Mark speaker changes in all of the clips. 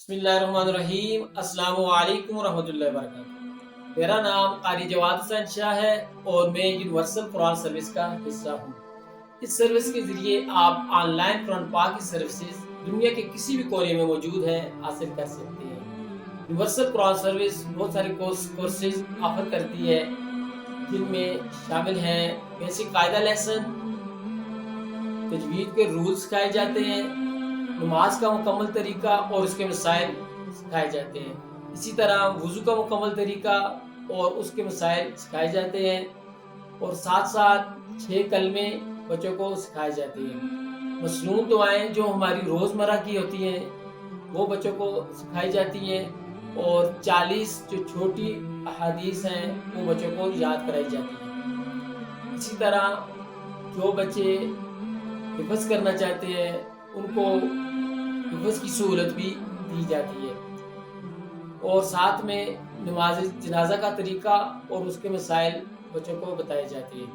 Speaker 1: बिस्मिल्लाहिर्रहमानिर्रहीम। अस्सलाम वालेकुम रहमतुल्लाहि व बरकातहू। मेरा नाम क़ारी जवाद हुसैन शाह है और मैं यूनिवर्सल कुरान सर्विस का हिस्सा हूँ। इस सर्विस के ज़रिए आप ऑनलाइन कुरान पाक की सर्विसेज दुनिया के किसी भी कोने में मौजूद हैं हासिल कर सकते हैं। यूनिवर्सल कुरान सर्विस बहुत सारे कोर्सेज ऑफर करती है, जिनमें शामिल हैं बेसिक कायदा लेसन, तजवीद के रूल्स सिखाए जाते हैं, नमाज का मुकम्मल तरीका और उसके मसाइल सिखाए जाते हैं। इसी तरह वज़ू का मुकम्मल तरीका और उसके मसाइल सिखाए जाते हैं और साथ-साथ 6 कलमे बच्चों को सिखाए जाते हैं। मसनून दुआएँ जो हमारी रोज़मर्रा की होती हैं, वो बच्चों को सिखाई जाती हैं और 40 जो छोटी अहादीस हैं, वो बच्चों को याद कराई जाती हैं। इसी तरह जो बच्चे हिफ़्ज़ करना चाहते हैं, उनको हिफ़्ज़ की सहूलत भी दी जाती है और साथ में नमाज़ जनाज़ा का तरीका और उसके मसाइल बच्चों को बताए जाते हैं।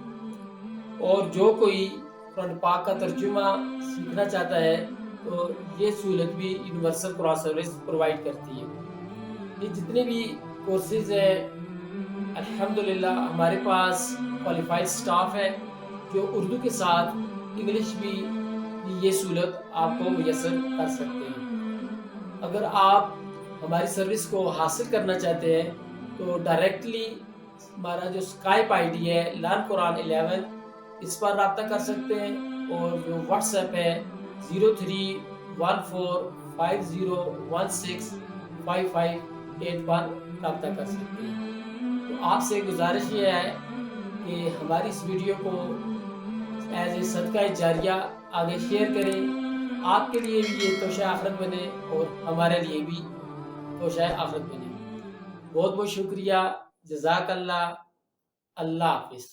Speaker 1: और जो कोई कुरान पाक का तर्जुमा सीखना चाहता है, तो ये सहूलत भी यूनिवर्सल कुरान सर्विस प्रोवाइड करती है। ये जितने भी कोर्सेज़ हैं, अल्हम्दुलिल्लाह हमारे पास क्वालिफ़ाइड स्टाफ़ है, जो उर्दू के साथ इंग्लिश भी ये सहूलत आपको मुयस्सर कर सकते हैं। अगर आप हमारी सर्विस को हासिल करना चाहते हैं, तो डायरेक्टली हमारा जो स्काइप आईडी है लर्न कुरान 11, इस पर राब्ता कर सकते हैं और जो व्हाट्सएप है 0314501655 पर राब्ता कर सकते हैं। तो आपसे गुजारिश ये है कि हमारी इस वीडियो को एज ए सदका जारिया आगे शेयर करें। आपके लिए भी ये तोशा आखिरत बने और हमारे लिए भी तोशा आखिरत बने। बहुत बहुत शुक्रिया। जज़ाकल्लाह। अल्लाह हाफ़िज़।